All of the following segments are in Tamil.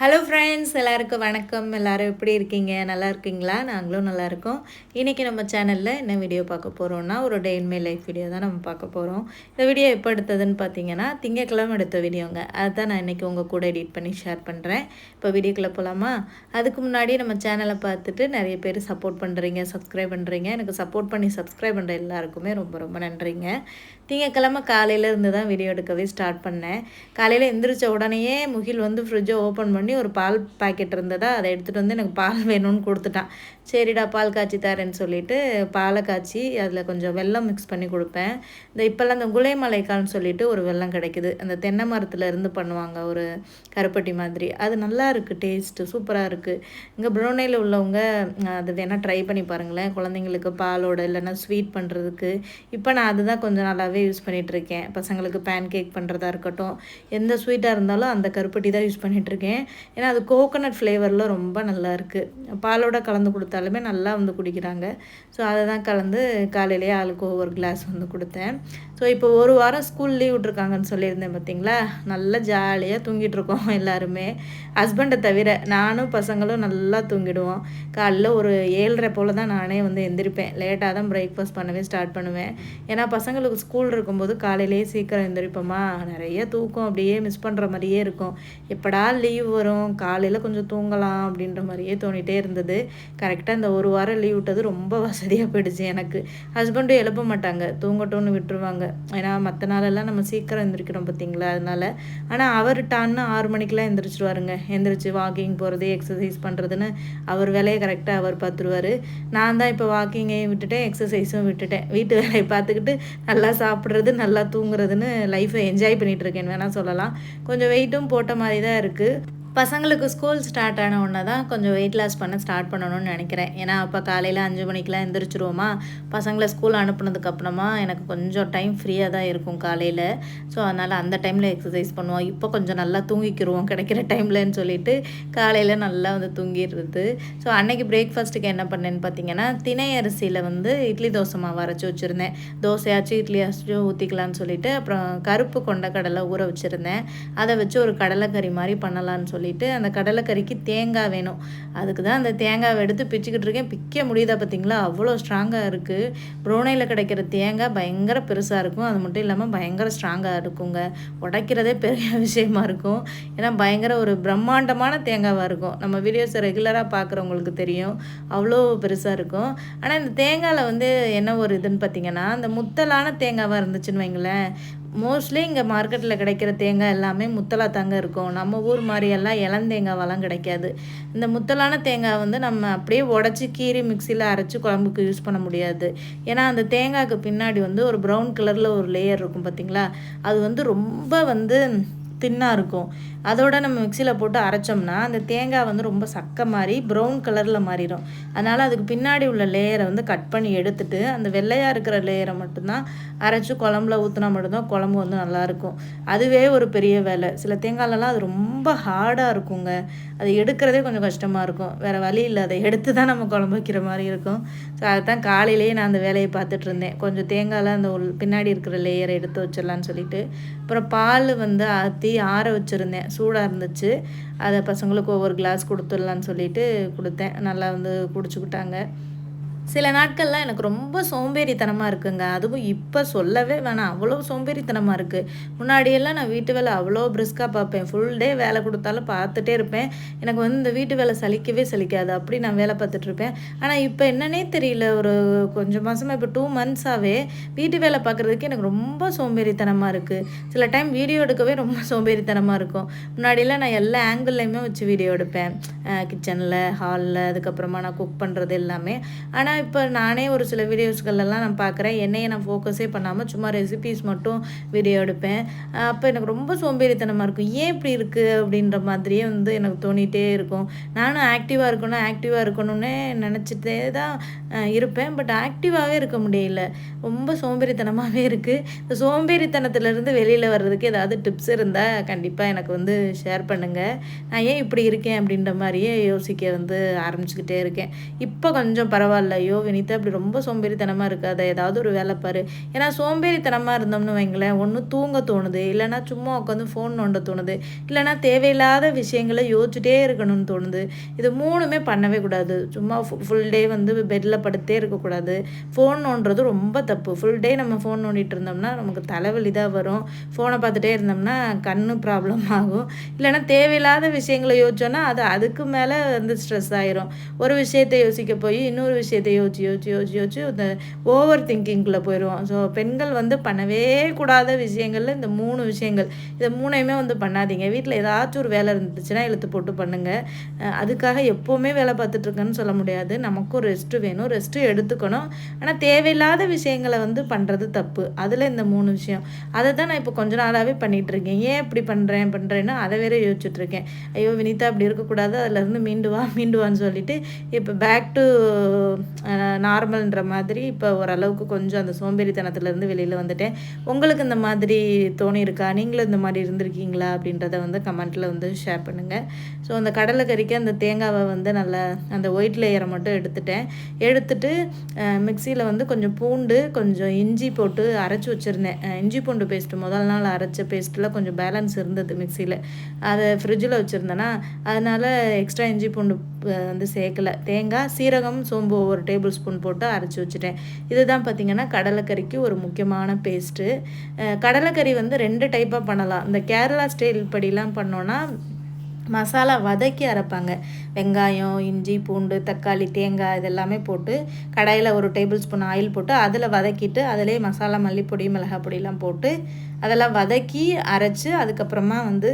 ஹலோ ஃப்ரெண்ட்ஸ், எல்லாருக்கும் வணக்கம். எல்லோரும் எப்படி இருக்கீங்க? நல்லா இருக்கீங்களா? நாங்களும் நல்லா இருக்கோம். இன்றைக்கி நம்ம சேனலில் என்ன வீடியோ பார்க்க போகிறோம்னா, ஒரு டே இன் மை லைஃப் வீடியோ தான் நம்ம பார்க்க போகிறோம். இந்த வீடியோ எப்போ எடுத்ததுன்னு பார்த்தீங்கன்னா, திங்கட்கிழமை எடுத்த வீடியோங்க. அதுதான் நான் இன்றைக்கி உங்கள் கூட எடிட் பண்ணி ஷேர் பண்ணுறேன். இப்போ வீடியோக்குள்ளே போகலாமா? அதுக்கு முன்னாடி நம்ம சேனலை பார்த்துட்டு நிறைய பேர் சப்போர்ட் பண்ணுறீங்க, சப்ஸ்கிரைப் பண்ணுறீங்க. எனக்கு சப்போர்ட் பண்ணி சப்ஸ்கிரைப் பண்ணுற எல்லாருக்குமே ரொம்ப ரொம்ப நன்றிங்க. திங்கட்கிழமை காலையில் இருந்து தான் வீடியோ எடுக்கவே ஸ்டார்ட் பண்ணேன். காலையில் எந்திரிச்ச உடனேயே முகில் வந்து ஃப்ரிட்ஜை ஓப்பன் பண்ணி ஒரு பால் பாக்கெட் இருந்ததா, அதை எடுத்துகிட்டு வந்து எனக்கு பால் வேணும்னு கொடுத்துட்டான். சரிடா பால் காய்ச்சி தரேன்னு சொல்லிட்டு பாலை காய்ச்சி அதில் கொஞ்சம் வெல்லம் மிக்ஸ் பண்ணி கொடுப்பேன். இப்போல்லாம் இந்த குலைமலைக்கான்னு சொல்லிட்டு ஒரு வெல்லம் கிடைக்குது. அந்த தென்னை மரத்தில் இருந்து பண்ணுவாங்க, ஒரு கருப்பட்டி மாதிரி. அது நல்லா இருக்குது, டேஸ்ட்டு சூப்பராக இருக்குது. இங்கே ப்ரௌனேயில் உள்ளவங்க அது வேணால் ட்ரை பண்ணி பாருங்களேன், குழந்தைங்களுக்கு பாலோட இல்லைன்னா ஸ்வீட் பண்ணுறதுக்கு. இப்போ நான் அதுதான் கொஞ்சம் நல்லாவே யூஸ் பண்ணிகிட்ருக்கேன். பசங்களுக்கு பேன் கேக் பண்ணுறதா இருக்கட்டும், எந்த ஸ்வீட்டாக இருந்தாலும் அந்த கருப்பட்டி தான் யூஸ் பண்ணிகிட்ருக்கேன். ஏன்னா அது கோகோனட் ஃப்ளேவரில் ரொம்ப நல்லா இருக்குது. பாலோட கலந்து கொடுத்தாலுமே நல்லா வந்து குடிக்கிறாங்க. ஸோ அதை தான் கலந்து காலையிலேயே ஆளுக்கு ஒவ்வொரு கிளாஸ் வந்து கொடுத்தேன். ஸோ இப்போ ஒரு வாரம் ஸ்கூல் லீவ் விட்ருக்காங்கன்னு சொல்லியிருந்தேன் பார்த்தீங்களா, நல்லா ஜாலியாக தூங்கிட்டுருக்கோம் எல்லாருமே. ஹஸ்பண்டை தவிர நானும் பசங்களும் நல்லா தூங்கிடுவோம். காலைல ஒரு 7:30 போல் தான் நானே வந்து எந்திரிப்பேன். லேட்டாக தான் பிரேக்ஃபாஸ்ட் பண்ணவே ஸ்டார்ட் பண்ணுவேன். ஏன்னா பசங்களுக்கு ஸ்கூல் இருக்கும்போது காலையிலேயே சீக்கிரம் எந்திரிப்போமா, நிறைய தூக்கம் அப்படியே மிஸ் பண்ணுற மாதிரியே இருக்கும். எப்படா லீவ் வரும், காலையில் கொஞ்சம் தூங்கலாம் அப்படின்ற மாதிரியே தோணிகிட்டே இருந்தது. கரெக்டாக இந்த ஒரு வாரம் லீவ் விட்டது ரொம்ப வசதியாக போயிடுச்சு எனக்கு. ஹஸ்பண்டும் எழுப்ப மாட்டாங்க, தூங்கட்டும்னு விட்டுருவாங்க. ஏன்னா மற்ற நாளெல்லாம் நம்ம சீக்கிரம் எந்திரிக்கிறோம் பார்த்தீங்களா, அதனால். ஆனால் அவர் டான்னு 6 மணிக்கெலாம் எந்திரிச்சிருவாருங்க. எந்திரிச்சு வாக்கிங் போகிறது, எக்ஸசைஸ் பண்ணுறதுன்னு அவர் வேலையை கரெக்டாக அவர் பார்த்துருவார். நான் தான் இப்போ வாக்கிங்கையும் விட்டுட்டேன், எக்ஸசைஸும் விட்டுட்டேன். வீட்டு வேலையை பார்த்துக்கிட்டு நல்லா சாப்பிட்றது, நல்லா தூங்குறதுன்னு லைஃப்பை என்ஜாய் பண்ணிகிட்ருக்கேன்னு வேணால் சொல்லலாம். கொஞ்சம் வெயிட்டும் போட்ட மாதிரி தான் இருக்குது. பசங்களுக்கு ஸ்கூல் ஸ்டார்ட் ஆன உடனே தான் கொஞ்சம் வெயிட் லாஸ் பண்ண ஸ்டார்ட் பண்ணணும்னு நினைக்கிறேன். ஏன்னா அப்போ காலையில் 5 மணிக்கெலாம் எந்திரிச்சிருவோமா, பசங்களை ஸ்கூல் அனுப்புனதுக்கப்புறமா எனக்கு கொஞ்சம் டைம் ஃப்ரீயாக தான் இருக்கும் காலையில். ஸோ அதனால் அந்த டைமில் எக்ஸசைஸ் பண்ணுவோம். இப்போ கொஞ்சம் நல்லா தூங்கிக்கிடுவோம் கிடைக்கிற டைம்லன்னு சொல்லிட்டு காலையில் நல்லா வந்து தூங்கிடுறது. ஸோ அன்றைக்கி பிரேக்ஃபாஸ்ட்டுக்கு என்ன பண்ணேன்னு பார்த்தீங்கன்னா, திணை அரிசியில் வந்து இட்லி தோசை மாவு அரைச்சி வச்சுருந்தேன். தோசையாச்சும் இட்லியாச்சும் ஊற்றிக்கலான்னு சொல்லிட்டு, அப்புறம் கருப்பு கொண்டக்கடலை ஊற வச்சுருந்தேன். அதை வச்சு ஒரு கடலைக்கறி மாதிரி பண்ணலான்னு சொல்லிட்டு, அந்த கடலைக்கறிக்கு தேங்காய் வேணும். அதுக்கு தான் அந்த தேங்காவை எடுத்து பிச்சுக்கிட்டு இருக்கேன். பிக்க முடியுதா பார்த்தீங்களா, அவ்வளோ ஸ்ட்ராங்காக இருக்குது. ப்ரௌனையில் கிடைக்கிற தேங்காய் பயங்கர பெருசாக இருக்கும். அது மட்டும் இல்லாமல் பயங்கர ஸ்ட்ராங்காக இருக்குங்க. உடைக்கிறதே பெரிய விஷயமா இருக்கும். ஏன்னா பயங்கர ஒரு பிரம்மாண்டமான தேங்காவாக இருக்கும். நம்ம வீடியோஸை ரெகுலராக பார்க்குறவங்களுக்கு தெரியும், அவ்வளோ பெருசாக இருக்கும். ஆனால் இந்த தேங்காயில் வந்து என்ன ஒரு இதுன்னு பார்த்தீங்கன்னா, அந்த முத்தலான தேங்காவாக இருந்துச்சுன்னு வைங்களேன், மோஸ்ட்லி இங்கே மார்க்கெட்டில் கிடைக்கிற தேங்காய் எல்லாமே முத்தலாக தாங்க இருக்கும். நம்ம ஊர் மாதிரியெல்லாம் இளந்தேங்காவெல்லாம் கிடைக்காது. இந்த முத்தலான தேங்காய் வந்து நம்ம அப்படியே உடச்சி கீறி மிக்சியில் அரைச்சி குழம்புக்கு யூஸ் பண்ண முடியாது. ஏன்னா அந்த தேங்காய்க்கு பின்னாடி வந்து ஒரு ப்ரௌன் கலரில் ஒரு லேயர் இருக்கும் பார்த்தீங்களா, அது வந்து ரொம்ப வந்து தின்னாக இருக்கும். அதோட நம்ம மிக்சியில் போட்டு அரைச்சோம்னா அந்த தேங்காய் வந்து ரொம்ப சக்கை மாதிரி ப்ரௌன் கலரில் மாறிடும். அதனால் அதுக்கு பின்னாடி உள்ள லேயரை வந்து கட் பண்ணி எடுத்துட்டு, அந்த வெள்ளையாக இருக்கிற லேயரை மட்டும்தான் அரைச்சி குழம்புல ஊற்றினா மட்டும்தான் குழம்பு வந்து நல்லாயிருக்கும். அதுவே ஒரு பெரிய வேலை. சில தேங்காய்லலாம் அது ரொம்ப ஹார்டாக இருக்குங்க. அது எடுக்கிறதே கொஞ்சம் கஷ்டமாக இருக்கும். வேறு வழி இல்லை, அதை எடுத்து தான் நம்ம குழம்பு வைக்கிற மாதிரி இருக்கும். ஸோ அதுதான் காலையிலேயே நான் அந்த வேலையை பார்த்துட்டு இருந்தேன். கொஞ்சம் தேங்காயில் அந்த பின்னாடி இருக்கிற லேயரை எடுத்து வச்சிடலான்னு சொல்லிட்டு. அப்புறம் பால் வந்து ஆற்றி ஆற வச்சுருந்தேன், சூடாக இருந்துச்சு. அதை பசங்களுக்கு ஒவ்வொரு கிளாஸ் கொடுத்துடலான்னு சொல்லிட்டு கொடுத்தேன். நல்லா வந்து குடிச்சுக்கிட்டாங்க. சில நாட்கள்லாம் எனக்கு ரொம்ப சோம்பேறித்தனமாக இருக்குங்க. அதுவும் இப்போ சொல்லவே வேணாம், அவ்வளோ சோம்பேறித்தனமாக இருக்குது. முன்னாடியெல்லாம் நான் வீட்டு வேலை அவ்வளோ பிரிஸ்காக பார்ப்பேன். ஃபுல் டே வேலை கொடுத்தாலும் பார்த்துட்டே இருப்பேன். எனக்கு வந்து இந்த வீட்டு வேலை சலிக்கவே சலிக்காது, அப்படி நான் வேலை பார்த்துட்ருப்பேன். ஆனால் இப்போ என்னன்னே தெரியல, ஒரு கொஞ்சம் மாதமாக இப்போ 2 மந்த்ஸாகவே வீட்டு வேலை பார்க்குறதுக்கு எனக்கு ரொம்ப சோம்பேறித்தனமாக இருக்குது. சில டைம் வீடியோ எடுக்கவே ரொம்ப சோம்பேறித்தனமாக இருக்கும். முன்னாடியெல்லாம் நான் எல்லா ஆங்கிள்லையுமே வச்சு வீடியோ எடுப்பேன், கிச்சனில், ஹாலில், அதுக்கப்புறமா நான் குக் பண்ணுறது எல்லாமே. ஆனால் இப்போ நானே ஒரு சில வீடியோஸ்களெல்லாம் நான் பார்க்குறேன், என்னையை நான் ஃபோக்கஸே பண்ணாமல் சும்மா ரெசிபீஸ் மட்டும் வீடியோ எடுப்பேன். அப்போ எனக்கு ரொம்ப சோம்பேறித்தனமாக இருக்கும். ஏன் இப்படி இருக்குது அப்படின்ற மாதிரியே வந்து எனக்கு தோணிகிட்டே இருக்கும். நானும் ஆக்டிவாக இருக்கணும்னே நினச்சிட்டே தான் இருப்பேன். பட் ஆக்டிவாகவே இருக்க முடியல, ரொம்ப சோம்பேறித்தனமாகவே இருக்குது. இந்த சோம்பேறித்தனத்துலேருந்து வெளியில் வர்றதுக்கு ஏதாவது டிப்ஸ் இருந்தால் கண்டிப்பாக எனக்கு வந்து ஷேர் பண்ணுங்கள். நான் ஏன் இப்படி இருக்கேன் அப்படின்ற மாதிரி மாதிரியே யோசிக்க வந்து ஆரம்பிச்சுக்கிட்டே இருக்கேன். இப்போ கொஞ்சம் பரவாயில்ல. ஐயோ வினிதா இப்படி ரொம்ப சோம்பேறித்தனமாக இருக்காத, ஏதாவது ஒரு வேலை பாரு. ஏன்னா சோம்பேறித்தனமாக இருந்தோம்னு வைங்களேன், ஒன்று தூங்க தோணுது, இல்லைனா சும்மா உட்காந்து ஃபோன் நோண்ட தோணுது, இல்லைனா தேவையில்லாத விஷயங்களை யோசிச்சுட்டே இருக்கணும்னு தோணுது. இது 3மே பண்ணவே கூடாது. சும்மா ஃபுல் டே வந்து பெட்டில் படுத்தே இருக்கக்கூடாது. ஃபோன் நோண்டுறது ரொம்ப தப்பு. ஃபுல் டே நம்ம ஃபோன் நோண்டிட்டு இருந்தோம்னா நமக்கு தலைவலி தான் வரும். ஃபோனை பார்த்துட்டே இருந்தோம்னா கண்ணு ப்ராப்ளம் ஆகும். இல்லைனா தேவையில்லாத விஷயங்களை யோசிச்சோன்னா அதுக்கு மேலே வந்து ஸ்ட்ரெஸ் ஆயிரும். ஒரு விஷயத்தை யோசிக்க போய் இன்னொரு விஷயத்தை யோசிச்சு இந்த ஓவர் திங்கிங்கில் போயிடுவோம். ஸோ பெண்கள் வந்து பண்ணவே கூடாத விஷயங்கள்ல இந்த 3 விஷயங்கள், இதை 3ஐயுமே வந்து பண்ணாதீங்க. வீட்டில் ஏதாச்சும் ஒரு வேலை இருந்துச்சுன்னா இழுத்து போட்டு பண்ணுங்கள். அதுக்காக எப்போவுமே வேலை பார்த்துட்ருக்கேன்னு சொல்ல முடியாது. நமக்கும் ரெஸ்ட்டு வேணும், ரெஸ்ட்டு எடுத்துக்கணும். ஆனால் தேவையில்லாத விஷயங்களை வந்து பண்ணுறது தப்பு. அதில் இந்த 3 விஷயம் அதை தான் நான் இப்போ கொஞ்ச நாளாகவே பண்ணிகிட்ருக்கேன். ஏன் இப்படி பண்ணுறேன்னா அதை வேற யோசிச்சுட்ருக்கேன். ஐயோ வினிதா அப்படி இருக்கக்கூடாது, அதிலேருந்து மீண்டு வான்னு சொல்லிட்டு இப்போ பேக் டு நார்மல்ன்ற மாதிரி இப்போ ஓரளவுக்கு கொஞ்சம் அந்த சோம்பேறித்தனத்துலேருந்து வெளியில் வந்துட்டேன். உங்களுக்கு இந்த மாதிரி தோணியிருக்கா? நீங்களும் இந்த மாதிரி இருந்திருக்கீங்களா அப்படின்றத வந்து கமெண்ட்டில் வந்து ஷேர் பண்ணுங்கள். ஸோ அந்த கடலைக்கறிக்கு அந்த தேங்காவை வந்து நல்லா அந்த ஒயிட் லேயரை மட்டும் எடுத்துட்டு மிக்சியில் வந்து கொஞ்சம் பூண்டு கொஞ்சம் இஞ்சி போட்டு அரைச்சி வச்சுருந்தேன். இஞ்சி பூண்டு பேஸ்ட்டு முதல் நாள் அரைச்ச பேஸ்ட்டில் கொஞ்சம் பேலன்ஸ் இருந்தது மிக்சியில். அதை ஃப்ரிட்ஜில் வச்சுருந்தேன்னா அதனால் எக்ஸ்ட்ரா இஞ்சி பூண்டு வந்து சேர்க்கலை. தேங்காய், சீரகம், சோம்பு ஒரு டேபிள் ஸ்பூன் போட்டு அரைச்சி வச்சுட்டேன். இதுதான் பார்த்திங்கன்னா கடலைக்கறிக்கு ஒரு முக்கியமான பேஸ்ட்டு. கடலைக்கறி வந்து 2 டைப்பாக பண்ணலாம். இந்த கேரளா ஸ்டைல் படிலாம் பண்ணோன்னா மசாலா வதக்கி அரைப்பாங்க. வெங்காயம், இஞ்சி, பூண்டு, தக்காளி, தேங்காய் இதெல்லாமே போட்டு கடாயில் ஒரு டேபிள் ஸ்பூன் ஆயில் போட்டு அதில் வதக்கிட்டு அதிலே மசாலா, மல்லிப்பொடி, மிளகாய் பொடியெலாம் போட்டு அதெல்லாம் வதக்கி அரைச்சி அதுக்கப்புறமா வந்து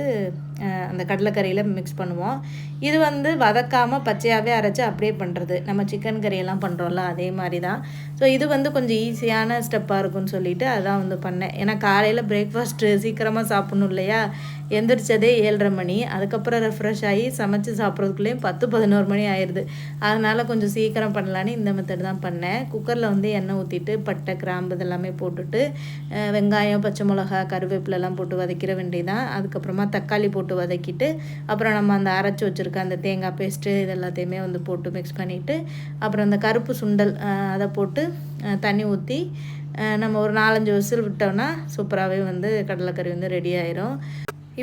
அந்த கடலைக்கறியில் மிக்ஸ் பண்ணுவோம். இது வந்து வதக்காமல் பச்சையாகவே அரைச்சி அப்படியே பண்ணுறது. நம்ம சிக்கன் கறியெல்லாம் பண்ணுறோம்ல அதே மாதிரி தான். ஸோ இது வந்து கொஞ்சம் ஈஸியான ஸ்டெப்பாக இருக்கும்னு சொல்லிவிட்டு அதான் வந்து பண்ணேன். ஏன்னா காலையில் பிரேக்ஃபாஸ்ட்டு சீக்கிரமாக சாப்பிட்ணும் இல்லையா? எந்திரிச்சதே 7:30 மணி. அதுக்கப்புறம் ரெஃப்ரெஷ் ஆகி சமைச்சு சாப்பிட்றதுக்குள்ளேயும் 10-11 மணி ஆயிடுது. அதனால் கொஞ்சம் சீக்கிரம் பண்ணலான்னு இந்த மெத்தட் தான் பண்ணேன். குக்கரில் வந்து எண்ணெய் ஊற்றிட்டு பட்டை, கிராம்பு இதெல்லாமே போட்டுட்டு வெங்காயம், பச்சை மிளகா, கருவேப்பிலெல்லாம் போட்டு வதக்கிற வேண்டியதான். அதுக்கப்புறமா தக்காளி போட்டு வதக்கிட்டு அப்புறம் நம்ம அந்த அரைச்சி வச்சுருக்க அந்த தேங்காய் பேஸ்ட்டு இது எல்லாத்தையுமே வந்து போட்டு மிக்ஸ் பண்ணிவிட்டு அப்புறம் அந்த கருப்பு சுண்டல் அதை போட்டு தண்ணி ஊற்றி நம்ம ஒரு 4-5 விசில் விட்டோம்னா சூப்பராகவே வந்து கடலைக்கறி வந்து ரெடி ஆயிரும்.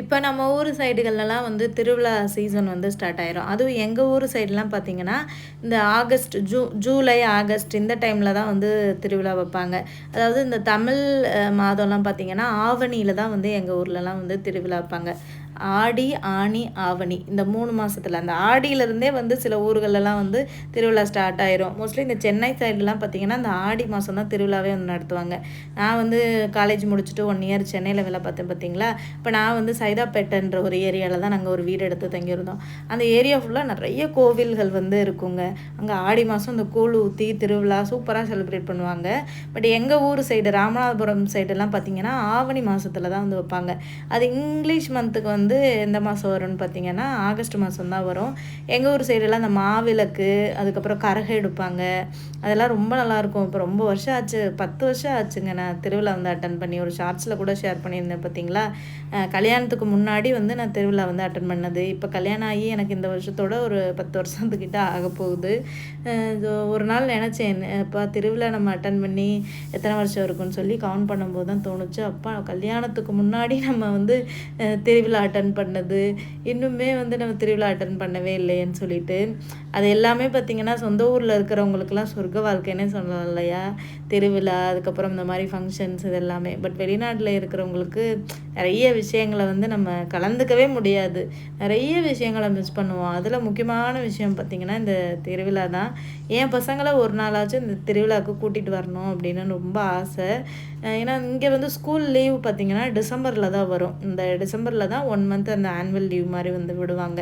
இப்போ நம்ம ஊர் சைடுகள்லாம் வந்து திருவிழா சீசன் வந்து ஸ்டார்ட் ஆயிரும். அதுவும் எங்கள் ஊர் சைடெலாம் பார்த்திங்கன்னா இந்த ஆகஸ்ட், ஜூலை, ஆகஸ்ட் இந்த டைமில் தான் வந்து திருவிழா வைப்பாங்க. அதாவது இந்த தமிழ் மாதம்லாம் பார்த்திங்கன்னா ஆவணியில் தான் வந்து எங்கள் ஊர்லலாம் வந்து திருவிழா வைப்பாங்க. ஆடி, ஆனி, ஆவணி இந்த 3 மாதத்தில் அந்த ஆடியிலேருந்தே வந்து சில ஊர்களெல்லாம் வந்து திருவிழா ஸ்டார்ட் ஆயிரும். மோஸ்ட்லி இந்த சென்னை சைடுலாம் பார்த்திங்கன்னா இந்த ஆடி மாதம் தான் திருவிழாவே வந்து நடத்துவாங்க. நான் வந்து காலேஜ் முடிச்சுட்டு 1 இயர் சென்னையில் வேலை பார்த்தேன் பார்த்திங்களா. இப்போ நான் வந்து சைதாப்பேட்டைன்ற ஒரு ஏரியாவில் தான் நாங்கள் ஒரு வீடு எடுத்து தங்கியிருந்தோம். அந்த ஏரியா ஃபுல்லாக நிறைய கோவில்கள் வந்து இருக்குங்க. அங்கே ஆடி மாதம் இந்த கூழ் ஊற்றி திருவிழா சூப்பராக செலிப்ரேட் பண்ணுவாங்க. பட் எங்கள் ஊர் சைடு ராமநாதபுரம் சைடெல்லாம் பார்த்திங்கன்னா ஆவணி மாதத்தில் தான் வந்து வைப்பாங்க. அது இங்கிலீஷ் மந்த்துக்கு வந்து எந்த மாதம் வரும்னு பார்த்திங்கன்னா ஆகஸ்ட் மாதம் தான் வரும். எங்கள் ஊர் சைடெல்லாம் அந்த மாவிளக்கு, அதுக்கப்புறம் கரகம் எடுப்பாங்க. அதெல்லாம் ரொம்ப நல்லாயிருக்கும். இப்போ ரொம்ப வருஷம் ஆச்சு, 10 வருஷம் ஆச்சுங்க நான் திருவிழா வந்து அட்டன் பண்ணி. ஒரு ஷார்ட்ஸில் கூட ஷேர் பண்ணியிருந்தேன் பார்த்திங்களா. கல்யாணத்துக்கு முன்னாடி வந்து நான் திருவிழா வந்து அட்டன் பண்ணது. இப்போ கல்யாணம் ஆகி எனக்கு இந்த வருஷத்தோட ஒரு 10 வருஷத்துக்கிட்ட ஆக போகுது. ஒரு நாள் நினச்சேன், அப்பா திருவிழா நம்ம அட்டன் பண்ணி எத்தனை வருஷம் இருக்குன்னு சொல்லி கவுண்ட் பண்ணும்போது தான் தோணுச்சு, அப்பா கல்யாணத்துக்கு முன்னாடி நம்ம வந்து திருவிழா அட்டன் பண்ணது, இன்னுமே வந்து நம்ம திருவிழா அட்டன் பண்ணவே இல்லையேன்னு சொல்லிட்டு. அது எல்லாமே பார்த்திங்கன்னா சொந்த ஊரில் இருக்கிறவங்களுக்குலாம் சொர்க்க வாழ்க்கைன்னே சொல்லலாம் இல்லையா? திருவிழா, அதுக்கப்புறம் இந்த மாதிரி ஃபங்க்ஷன்ஸ் இது எல்லாமே. பட் வெளிநாட்டில் இருக்கிறவங்களுக்கு நிறைய விஷயங்களை வந்து நம்ம கலந்துக்கவே முடியாது. நிறைய விஷயங்களை மிஸ் பண்ணுவோம். அதில் முக்கியமான விஷயம் பார்த்திங்கன்னா இந்த திருவிழா தான். என் பசங்களை ஒரு நாளாச்சும் இந்த திருவிழாவுக்கு கூட்டிகிட்டு வரணும் அப்படின்னு ரொம்ப ஆசை. ஏன்னா இங்கே வந்து ஸ்கூல் லீவ் பார்த்திங்கன்னா டிசம்பரில் தான் வரும். இந்த டிசம்பரில் தான் 1 மந்த் அந்த ஆனுவல் லீவ் மாதிரி வந்து விடுவாங்க.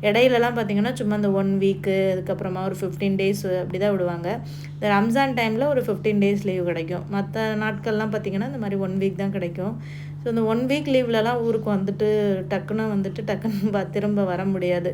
இடையிலலாம் பார்த்திங்கன்னா சும்மா இந்த 1 வீக்கு, அதுக்கப்புறமா ஒரு 15 டேஸ் அப்படி தான் விடுவாங்க. இந்த ரம்ஜான் டைமில் ஒரு 15 டேஸ் லீவ் கிடைக்கும். மற்ற நாட்கள்லாம் பார்த்திங்கன்னா இந்த மாதிரி 1 வீக் தான் கிடைக்கும். ஸோ இந்த 1 வீக் லீவ்லலாம் ஊருக்கு வந்துட்டு டக்குன்னு திரும்ப வர முடியாது.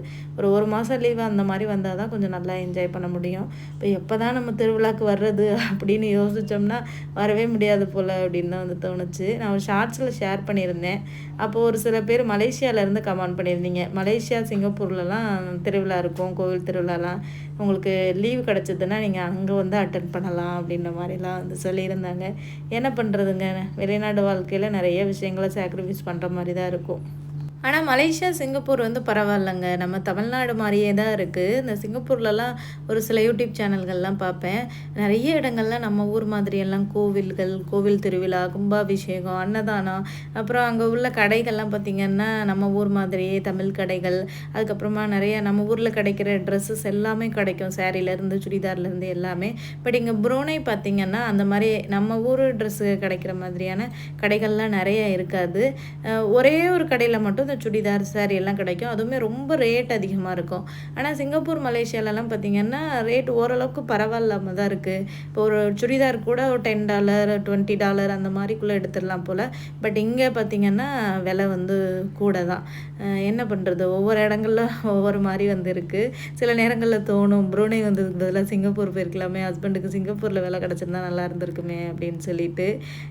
ஒரு மாதம் லீவு அந்த மாதிரி வந்தால் தான் கொஞ்சம் நல்லா என்ஜாய் பண்ண முடியும். இப்போ எப்போ தான் நம்ம திருவிழாவுக்கு வர்றது அப்படின்னு யோசித்தோம்னா வரவே முடியாது போல் அப்படின்னு தான் வந்து தோணுச்சு. நான் ஒரு ஷார்ட்ஸில் ஷேர் பண்ணியிருந்தேன். அப்போது ஒரு சில பேர் மலேசியாவிலேருந்து கமெண்ட் பண்ணியிருந்தீங்க. மலேசியா, சிங்கப்பூர்லலாம் திருவிழா இருக்கும், கோவில் திருவிழாலாம். உங்களுக்கு லீவு கிடச்சிதுன்னா நீங்கள் அங்கே வந்து அட்டென்ட் பண்ணலாம் அப்படின்ற மாதிரிலாம் வந்து சொல்லியிருந்தாங்க. என்ன பண்ணுறதுங்க, வெளிநாடு வாழ்க்கையில் நிறைய விஷயங்களை சாக்ரிஃபைஸ் பண்ணுற மாதிரி தான் இருக்கும். ஆனால் மலேசியா, சிங்கப்பூர் வந்து பரவாயில்லங்க. நம்ம தமிழ்நாடு மாதிரியே தான் இருக்குது. இந்த சிங்கப்பூர்லலாம் ஒரு சில யூடியூப் சேனல்கள்லாம் பார்ப்பேன். நிறைய இடங்கள்ல நம்ம ஊர் மாதிரியெல்லாம் கோவில்கள், கோவில் திருவிழா, கும்பாபிஷேகம், அன்னதானம், அப்புறம் அங்கே உள்ள கடைகள்லாம் பார்த்திங்கன்னா நம்ம ஊர் மாதிரியே தமிழ் கடைகள், அதுக்கப்புறமா நிறைய நம்ம ஊரில் கிடைக்கிற ட்ரெஸ்ஸஸ் எல்லாமே கிடைக்கும். சேரீலேருந்து சுடிதார்லேருந்து எல்லாமே. பட் இங்கே புரோனை பார்த்திங்கன்னா அந்த மாதிரி நம்ம ஊர் ட்ரெஸ்ஸு கிடைக்கிற மாதிரியான கடைகள்லாம் நிறைய இருக்காது. ஒரே ஒரு கடையில் மட்டும் இந்த சுடிதார் சாரி எல்லாம் கிடைக்கும். அதுவுமே ரொம்ப ரேட் அதிகமாக இருக்கும். ஆனால் சிங்கப்பூர், மலேசியாலலாம் பார்த்திங்கன்னா ரேட் ஓரளவுக்கு பரவாயில்லாமல் தான் இருக்குது. இப்போ ஒரு சுடிதார் கூட ஒரு $10, $20 அந்த மாதிரிக்குள்ளே எடுத்துடலாம் போல். பட் இங்கே பார்த்திங்கன்னா விலை வந்து கூட தான். என்ன பண்ணுறது, ஒவ்வொரு இடங்களில் ஒவ்வொரு மாதிரி வந்து இருக்குது. சில நேரங்களில் தோணும் புரூனே வந்ததுக்கு பதிலாக சிங்கப்பூர் போயிருக்கலாமே, ஹஸ்பண்டுக்கு சிங்கப்பூரில் வேலை கிடச்சிருந்தா நல்லா இருந்திருக்குமே அப்படின்னு சொல்லிட்டு.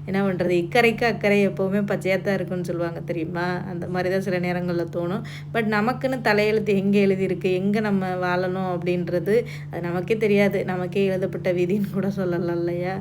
என்ன பண்ணுறது, இக்கரைக்கு அக்கறை எப்போவுமே பச்சையாக தான் இருக்குன்னு சொல்லுவாங்க தெரியுமா? அந்த மாதிரி தான் சில நேரங்களில் தோணும். பட் நமக்குன்னு தலையெழுத்து எங்கே எழுதியிருக்கு, எங்கே நம்ம வாழணும் அப்படின்றது அது நமக்கே தெரியாது. நமக்கே எழுதப்பட்ட விதின்னு கூட சொல்லலாம் இல்லையா?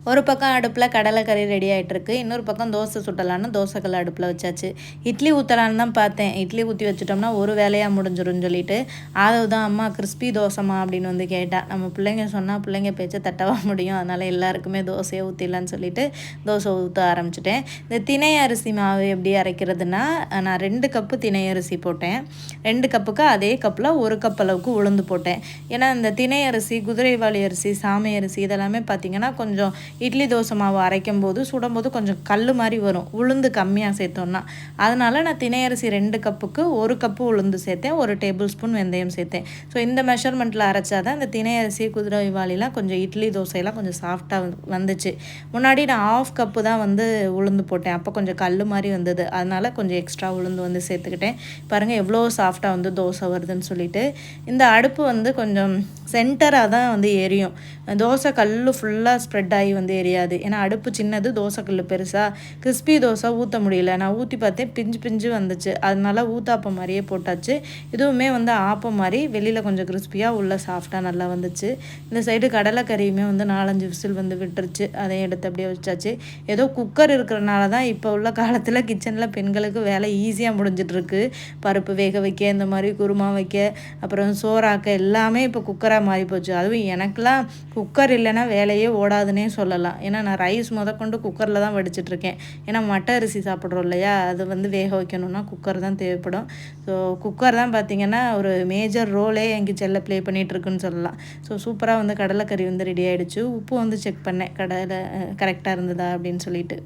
ஒரு பக்கம் அடுப்பில் கடலைக்கறி ரெடி ஆகிட்டுருக்கு, இன்னொரு பக்கம் தோசை சுட்டலான்னு தோசைக்கல் அடுப்பில் வச்சாச்சு. இட்லி ஊற்றலான்னு தான் பார்த்தேன். இட்லி ஊற்றி வச்சுட்டோம்னா ஒரு வேலையாக முடிஞ்சிரும்னு சொல்லிட்டு ஆதவ் தான் அம்மா கிறிஸ்பி தோசைமா அப்படின்னு வந்து கேட்டால். நம்ம பிள்ளைங்க சொன்னால் பிள்ளைங்க பேச்சை தட்டவா முடியும், அதனால் எல்லாருக்குமே தோசையை ஊற்றிடலான்னு சொல்லிட்டு தோசை ஊற்ற ஆரம்பிச்சிட்டேன். இந்த திணை அரிசி மாவு எப்படி அரைக்கிறதுனா, நான் 2 கப்பு திணை அரிசி போட்டேன். 2 கப்புக்கு அதே கப்பில் 1 கப் அளவுக்கு உளுந்து போட்டேன். ஏன்னா இந்த திணை அரிசி, குதிரைவாளி அரிசி, சாமை அரிசி இதெல்லாமே பார்த்திங்கன்னா கொஞ்சம் இட்லி தோசை மாவு அரைக்கும் போது சுடும்போது கொஞ்சம் கல் மாதிரி வரும், உளுந்து கம்மியாக சேர்த்தோம்னா. அதனால் நான் திணை அரிசி 2 கப்புக்கு 1 கப்பு உளுந்து சேர்த்தேன், 1 டேபிள் ஸ்பூன் வெந்தயம் சேர்த்தேன். ஸோ இந்த மெஷர்மெண்ட்டில் அரைச்சா தான் இந்த திணை அரிசி, குதிரைவாளிலாம் கொஞ்சம் இட்லி தோசையெல்லாம் கொஞ்சம் சாஃப்டாக வந்துச்சு. முன்னாடி நான் 1/2 கப்பு தான் வந்து உளுந்து போட்டேன், அப்போ கொஞ்சம் கல் மாதிரி வந்தது. அதனால் கொஞ்சம் எக்ஸ்ட்ரா உளுந்து வந்து சேர்த்துக்கிட்டேன். பாருங்கள் எவ்வளோ சாஃப்டாக வந்து தோசை வருதுன்னு சொல்லிட்டு. இந்த அடுப்பு வந்து கொஞ்சம் சென்டராக தான் வந்து எரியும். தோசை கல் ஃபுல்லாக ஸ்ப்ரெட் ஆகி வந்து எரியாது. ஏன்னா அடுப்பு சின்னது, தோசை கல் பெருசாக. கிறிஸ்பி தோசை ஊற்ற முடியல. நான் ஊற்றி பார்த்தேன், பிஞ்சு வந்துச்சு. அதனால ஊத்தாப்பம் மாதிரியே போட்டாச்சு. இதுவுமே வந்து ஆப்பம் மாதிரி வெளியில் கொஞ்சம் கிறிஸ்பியாக, உள்ள சாஃப்டாக நல்லா வந்துச்சு. இந்த சைடு கடலைக்கறியுமே வந்து 4-5 விசில் வந்து விட்டுருச்சு. அதையும் எடுத்து அப்படியே வச்சாச்சு. ஏதோ குக்கர் இருக்கிறனால தான் இப்போ உள்ள காலத்தில் கிச்சனில் பெண்களுக்கு வேலை ஈஸியாக முடிஞ்சிட்ருக்கு. பருப்பு வேக வைக்க, இந்த மாதிரி குருமா வைக்க, அப்புறம் சோறாக்க எல்லாமே இப்போ குக்கராக மாறி போச்சு. அதுவும் எனக்கெலாம் குக்கர் இல்லைன்னா வேலையே ஓடாதுன்னே சொல்லலாம். ஏன்னா நான் ரைஸ் முதற்கொண்டு குக்கரில் தான் வடிச்சிட்ருக்கேன். ஏன்னா மட்டை அரிசி சாப்பிட்றோம் இல்லையா, அது வந்து வேக வைக்கணும்னா குக்கர் தான் தேவைப்படும். ஸோ குக்கர் தான் பார்த்திங்கன்னா ஒரு மேஜர் ரோலே என் கிச்சனில் ப்ளே பண்ணிகிட்ருக்குன்னு சொல்லலாம். ஸோ சூப்பராக வந்து கடலைக்கறி வந்து ரெடி ஆகிடுச்சு. உப்பு வந்து செக் பண்ணேன், கடலை கரெக்டாக இருந்ததா அப்படின்னு சொல்லிட்டு.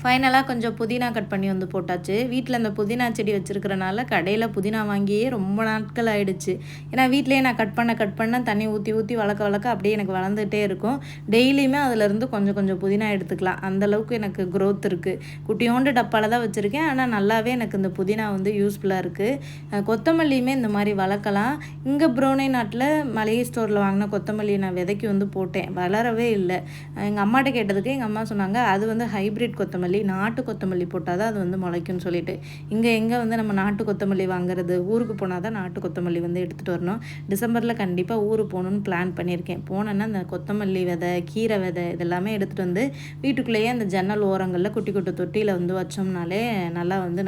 ஃபைனலாக கொஞ்சம் புதினா கட் பண்ணி வந்து போட்டாச்சு. வீட்டில் அந்த புதினா செடி வச்சுருக்கிறனால கடையில் புதினா வாங்கியே ரொம்ப நாட்கள் ஆகிடுச்சு. ஏன்னா வீட்டிலேயே நான் கட் பண்ண தண்ணி ஊற்றி வளர்க்க அப்படியே எனக்கு வளர்ந்துகிட்டே இருக்கும். டெய்லியுமே அதிலேருந்து கொஞ்சம் புதினா எடுத்துக்கலாம். அந்தளவுக்கு எனக்கு க்ரோத் இருக்குது. குட்டியோண்டு டப்பாவில் தான் வச்சுருக்கேன். ஆனால் நல்லாவே எனக்கு இந்த புதினா வந்து யூஸ்ஃபுல்லாக இருக்குது. கொத்தமல்லியுமே இந்த மாதிரி வளர்க்கலாம். இங்கே புரோனை நாட்டில் மளிகை ஸ்டோரில் வாங்கின கொத்தமல்லி நான் விதைக்கு வந்து போட்டேன், வளரவே இல்லை. எங்கள் அம்மாட்ட கேட்டதுக்கு எங்கள் அம்மா சொன்னாங்க அது வந்து ஹைப்ரிட் கொத்தமல்லி, நாட்டு கொத்தமல்லி போட்டால் தான் அது வந்து முளைக்கும்னு சொல்லிட்டு. எங்கே வந்து நம்ம நாட்டு கொத்தமல்லி வாங்குறது, ஊருக்கு போனால் தான் நாட்டு கொத்தமல்லி வந்து எடுத்துகிட்டு வரணும். டிசம்பரில் கண்டிப்பாக ஊருக்கு போகணுன்னு பிளான் பண்ணியிருக்கேன். போனேன்னா அந்த கொத்தமல்லி விதை, கீரை விதை இதெல்லாமே எடுத்துகிட்டு வந்து வீட்டுக்குள்ளேயே அந்த ஜன்னல் ஓரங்களில் குட்டி தொட்டியில் வந்து வச்சோம்னாலே நல்லா வந்து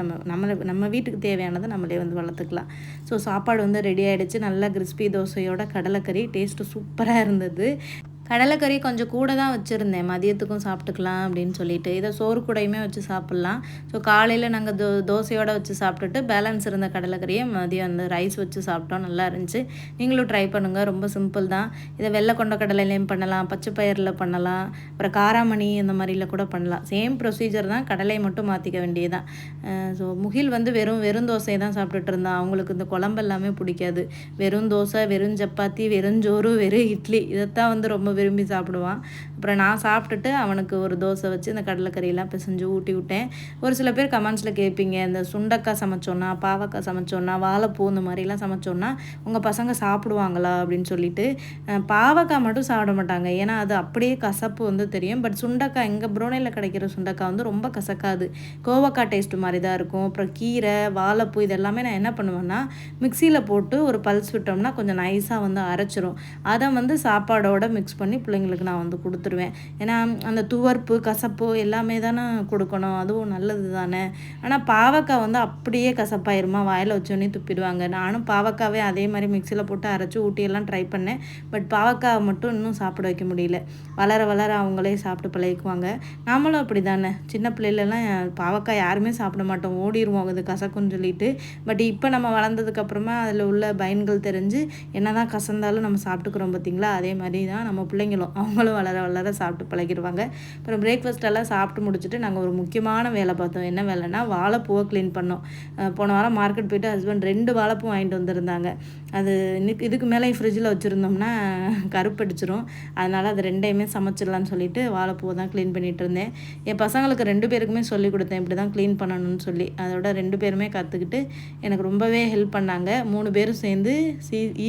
நம்ம வீட்டுக்கு தேவையானதை நம்மளே வந்து வளர்த்துக்கலாம். ஸோ சாப்பாடு வந்து ரெடி ஆகிடுச்சு. நல்லா கிறிஸ்பி தோசையோட கடலைக்கறி டேஸ்ட்டு சூப்பராக இருந்தது. கடலைக்கறி கொஞ்சம் கூட தான் வச்சுருந்தேன், மதியத்துக்கும் சாப்பிட்டுக்கலாம் அப்படின்னு சொல்லிட்டு. இதை சோறு கூடையுமே வச்சு சாப்பிட்லாம். ஸோ காலையில் நாங்கள் தோசையோடு வச்சு சாப்பிட்டுட்டு பேலன்ஸ் இருந்த கடலைக்கறியை மதியம் அந்த ரைஸ் வச்சு சாப்பிட்டோம், நல்லா இருந்துச்சு. நீங்களும் ட்ரை பண்ணுங்கள், ரொம்ப சிம்பிள் தான். இதை வெள்ளை கொண்ட கடலையிலையும் பண்ணலாம், பச்சை பயிரில் பண்ணலாம், அப்புறம் காராமணி இந்த மாதிரியில் கூட பண்ணலாம். சேம் ப்ரொசீஜர் தான், கடலை மட்டும் மாற்றிக்க வேண்டியதுதான். ஸோ முகில் வந்து வெறும் தோசை தான் சாப்பிட்டுட்டு இருந்தான். அவங்களுக்கு இந்த குழம்பு எல்லாமே பிடிக்காது. வெறும் தோசை, வெறும் சப்பாத்தி, வெறும் சோறு, வெறும் இட்லி இதைத்தான் வந்து ரொம்ப விரும்பி சாப்பிடுவான். அப்புறம் நான் சாப்பிட்டுட்டு அவனுக்கு ஒரு தோசை வச்சு இந்த கடலைக்கறியெல்லாம் பிசைஞ்சு ஊட்டி விட்டேன். ஒரு சில பேர் கமெண்ட்ஸில் கேட்பீங்க, இந்த சுண்டக்காய் சமைச்சோன்னா, பாவக்காய் சமைச்சோன்னா, வாழைப்பூ இந்த மாதிரிலாம் சமைச்சோன்னா உங்கள் பசங்க சாப்பிடுவாங்களா அப்படின்னு சொல்லிட்டு. பாவக்காய் மட்டும் சாப்பிட மாட்டாங்க, ஏன்னா அது அப்படியே கசப்பு வந்து தெரியும். பட் சுண்டக்காய் எங்கள் ப்ரோனையில் கிடைக்கிற சுண்டக்காய் வந்து ரொம்ப கசக்காது, கோவக்காய் டேஸ்ட்டு மாதிரி தான் இருக்கும். அப்புறம் கீரை, வாழைப்பூ இதெல்லாமே நான் என்ன பண்ணுவேன்னா மிக்சியில் போட்டு ஒரு பல்ஸ் விட்டோம்னா கொஞ்சம் நைஸாக வந்து அரைச்சிரும். அதை வந்து சாப்பாடோடு மிக்ஸ் பண்ணி பிள்ளைங்களுக்கு நான் வந்து கொடுத்துருவேன். ஏன்னா அந்த துவர்ப்பு கசப்பு எல்லாமே தானே கொடுக்கணும், அதுவும் நல்லது தானே. ஆனால் பாவக்காய் வந்து அப்படியே கசப்பாயிருமா, வாயில் வச்சோடனே துப்பிடுவாங்க. நானும் பாவக்காவே அதே மாதிரி மிக்சியில் போட்டு அரைச்சி ஊட்டியெல்லாம் ட்ரை பண்ணேன். பட் பாவக்காய் மட்டும் இன்னும் சாப்பிட வைக்க முடியல. வளர வளர அவங்களே சாப்பிட்டு பழகிக்குவாங்க. நாமளும் அப்படி தானே, சின்ன பிள்ளைலலாம் பாவக்காய் யாருமே சாப்பிட மாட்டோம், ஓடிடுவோம் அது கசக்குன்னு சொல்லிட்டு. பட் இப்போ நம்ம வளர்ந்ததுக்கப்புறமா அதில் உள்ள பயன்கள் தெரிஞ்சு என்ன தான் கசந்தாலும் நம்ம சாப்பிட்டுக்கிறோம் பார்த்திங்களா. அதே மாதிரி தான் நம்ம பிள்ளைங்களும், அவங்களும் வளர வளர சாப்பிட்டு பழகிடுவாங்க. அப்புறம் பிரேக்ஃபாஸ்ட்டெல்லாம் சாப்பிட்டு முடிச்சுட்டு நாங்கள் ஒரு முக்கியமான வேலை பார்த்தோம். என்ன வேலைன்னா வாழைப்பூவை க்ளீன் பண்ணோம். போன வாரம் மார்க்கெட் போய்ட்டு ஹஸ்பண்ட் 2 வாழைப்பூ வாங்கிட்டு வந்திருந்தாங்க. அது இதுக்கு மேலே ஃப்ரிட்ஜில் வச்சுருந்தோம்னா கருப்படிச்சிரும். அதனால் அது 2யுமே சமைச்சிடலான்னு சொல்லிட்டு வாழைப்பூவை தான் க்ளீன் பண்ணிகிட்டு இருந்தேன். என் பசங்களுக்கு 2 பேருக்குமே சொல்லிக் கொடுத்தேன் இப்படி தான் க்ளீன் பண்ணணும்னு சொல்லி. அதோட 2 பேருமே கற்றுக்கிட்டு எனக்கு ரொம்பவே ஹெல்ப் பண்ணாங்க. 3 பேரும் சேர்ந்து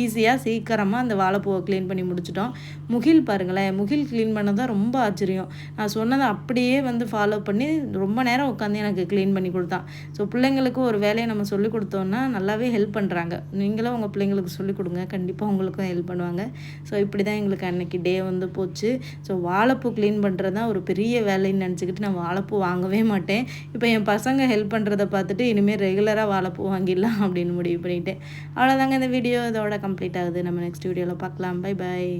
ஈஸியாக சீக்கிரமாக அந்த வாழைப்பூவை க்ளீன் பண்ணி முடிச்சிட்டோம். முகில் பாருங்களேன், முகில் க்ளீன் பண்ணதான் ரொம்ப ஆச்சரியம். நான் சொன்னதை அப்படியே வந்து ஃபாலோ பண்ணி ரொம்ப நேரம் உட்காந்து எனக்கு க்ளீன் பண்ணி கொடுத்தான். ஸோ பிள்ளைங்களுக்கு ஒரு வேலையை நம்ம சொல்லிக் கொடுத்தோன்னா நல்லாவே ஹெல்ப் பண்ணுறாங்க. நீங்களும் உங்கள் பிள்ளைங்களுக்கு சொல்லிக் கொடுங்க, கண்டிப்பாக உங்களுக்கும் ஹெல்ப் பண்ணுவாங்க. ஸோ இப்படி தான் எங்களுக்கு அன்றைக்கி டே வந்து போச்சு. ஸோ வாழைப்பூ க்ளீன் பண்ணுறது தான் ஒரு பெரிய வேலைன்னு நினச்சிக்கிட்டு நான் வாழைப்பூ வாங்கவே மாட்டேன். இப்போ என் பசங்க ஹெல்ப் பண்ணுறதை பார்த்துட்டு இனிமேல் ரெகுலராக வாழைப்பூ வாங்கிடலாம் அப்படின்னு முடிவு பண்ணிட்டேன். அவ்வளோதாங்க, இந்த வீடியோ இதோட கம்ப்ளீட் ஆகுது. நம்ம நெக்ஸ்ட் வீடியோவில் பார்க்கலாம். Bye bye.